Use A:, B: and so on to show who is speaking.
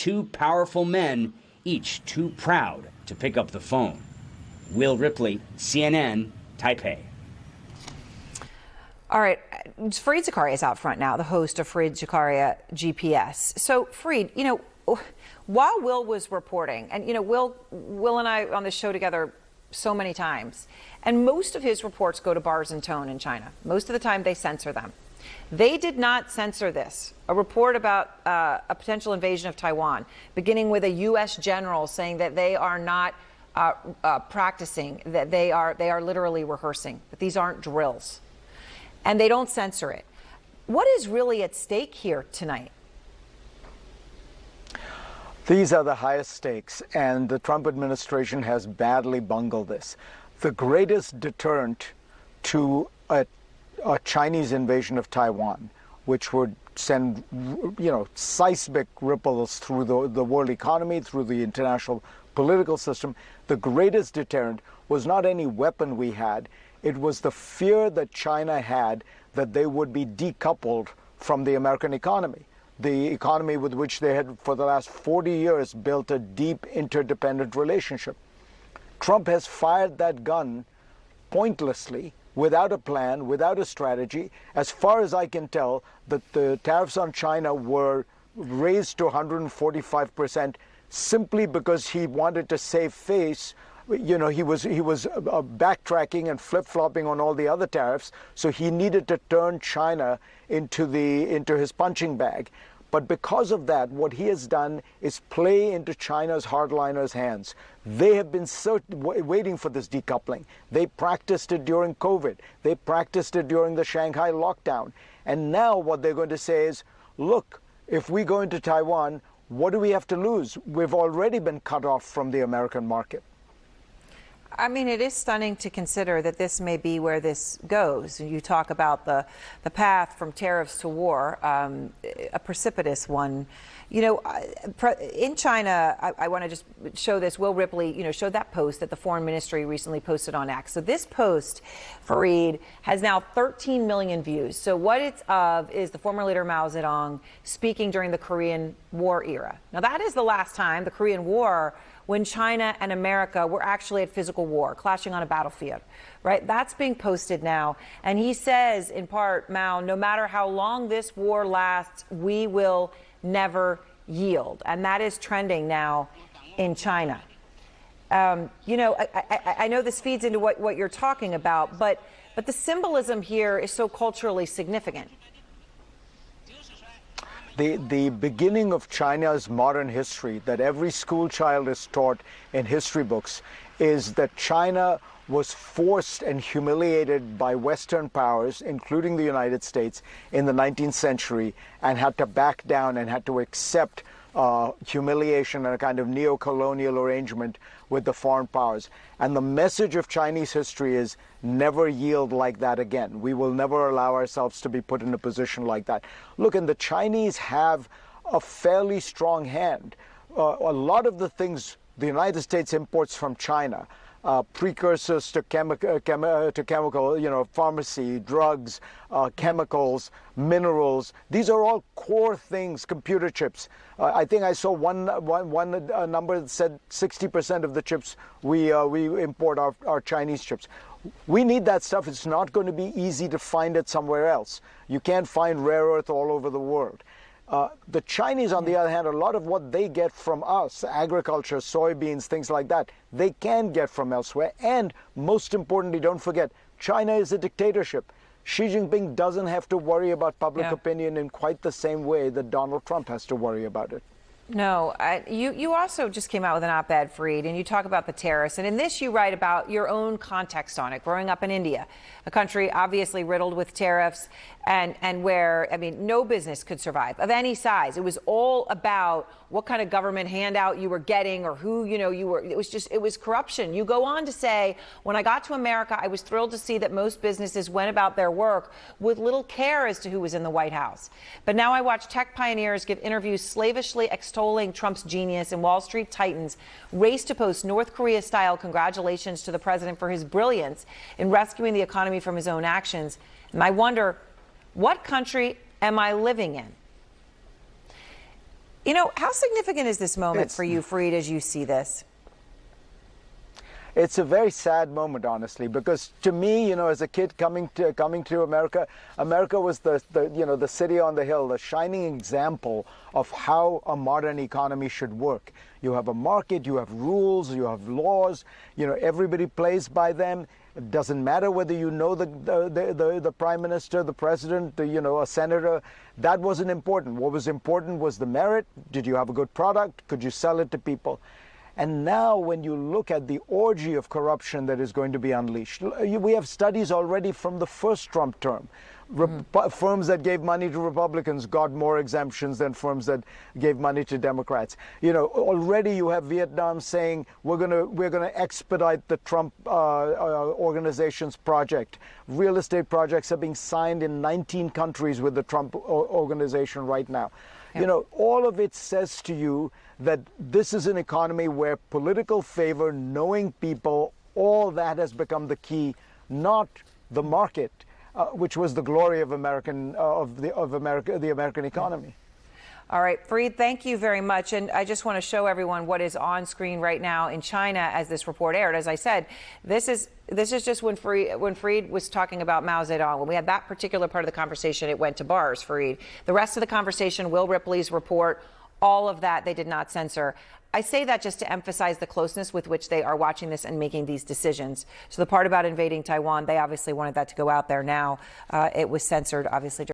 A: two powerful men, each too proud to pick up the phone. Will Ripley, CNN, Taipei.
B: All right, Fareed Zakaria is out front now, the host of Fareed Zakaria GPS. So, Fareed, while Will was reporting, and Will and I on this show together so many times, and most of his reports go to Bars and Tone in China. Most of the time they censor them. They did not censor this. A report about a potential invasion of Taiwan, beginning with a U.S. general saying that they are not practicing, that they are literally rehearsing, that these aren't drills. And they don't censor it. What is really at stake here tonight?
C: These are the highest stakes, and the Trump administration has badly bungled this. The greatest deterrent to a Chinese invasion of Taiwan, which would send, seismic ripples through the world economy, through the international political system, the greatest deterrent was not any weapon we had. It was the fear that China had that they would be decoupled from the American economy, the economy with which they had, for the last 40 years, built a deep interdependent relationship. Trump has fired that gun pointlessly, without a plan, without a strategy. As far as I can tell, the tariffs on China were raised to 145% simply because he wanted to save face. He was backtracking and flip-flopping on all the other tariffs, so he needed to turn China into his punching bag. But because of that, what he has done is play into China's hardliners' hands. They have been waiting for this decoupling. They practiced it during COVID. They practiced it during the Shanghai lockdown. And now what they're going to say is, look, if we go into Taiwan, what do we have to lose? We've already been cut off from the American market.
B: I mean, it is stunning to consider that this may be where this goes. You talk about the path from tariffs to war, a precipitous one. In China, I want to just show this. Will Ripley, showed that post that the Foreign Ministry recently posted on X. So this post, Fareed, has now 13 million views. So what it's of is the former leader Mao Zedong speaking during the Korean War era. Now, that is the last time, the Korean War, when China and America were actually at physical war, clashing on a battlefield, right? That's being posted now. And he says, in part, Mao, no matter how long this war lasts, we will never yield. And that is trending now in China. I know this feeds into what you're talking about, but the symbolism here is so culturally significant.
C: The beginning of China's modern history that every school child is taught in history books is that China was forced and humiliated by Western powers, including the United States, in the 19th century, and had to back down and had to accept humiliation and a kind of neo-colonial arrangement with the foreign powers. And the message of Chinese history is never yield like that again. We will never allow ourselves to be put in a position like that. Look, and the Chinese have a fairly strong hand. A lot of the things the United States imports from China, precursors to chemical, pharmacy, drugs, chemicals, minerals. These are all core things, computer chips. I think I saw one number that said 60% of the chips we import are Chinese chips. We need that stuff. It's not going to be easy to find it somewhere else. You can't find rare earth all over the world. The Chinese, on the other hand, a lot of what they get from us, agriculture, soybeans, things like that, they can get from elsewhere. And most importantly, don't forget, China is a dictatorship. Xi Jinping doesn't have to worry about public opinion in quite the same way that Donald Trump has to worry about it.
B: No, you also just came out with an op-ed, Fareed, and you talk about the terrorists. And in this, you write about your own context on it, growing up in India, a country obviously riddled with tariffs and where, no business could survive of any size. It was all about what kind of government handout you were getting or who, you were. It was corruption. You go on to say, when I got to America, I was thrilled to see that most businesses went about their work with little care as to who was in the White House. But now I watch tech pioneers give interviews slavishly extolling Trump's genius, and Wall Street titans race to post North Korea-style congratulations to the president for his brilliance in rescuing the economy from his own actions. And I wonder, what country am I living in? You know, how significant is this moment for you, Fareed, as you see this?
C: It's a very sad moment, honestly, because to me, as a kid coming to America, America was the city on the hill, the shining example of how a modern economy should work. You have a market, you have rules, you have laws, everybody plays by them. It doesn't matter whether you know the prime minister, the president, a senator. That wasn't important. What was important was the merit. Did you have a good product? Could you sell it to people? And now when you look at the orgy of corruption that is going to be unleashed, we have studies already from the first Trump term. Firms that gave money to Republicans got more exemptions than firms that gave money to Democrats. Already you have Vietnam saying we're gonna expedite the Trump organization's project. Real estate projects are being signed in 19 countries with the Trump organization right now. Yep. All of it says to you that this is an economy where political favor, knowing people, all that has become the key, not the market, which was the glory of the American economy.
B: All right, Fareed, thank you very much. And I just want to show everyone what is on screen right now in China as this report aired. As I said, this is just when Fareed was talking about Mao Zedong. When we had that particular part of the conversation, it went to bars, Fareed. The rest of the conversation, Will Ripley's report, all of that they did not censor. I say that just to emphasize the closeness with which they are watching this and making these decisions. So the part about invading Taiwan, they obviously wanted that to go out there. Now it was censored, obviously.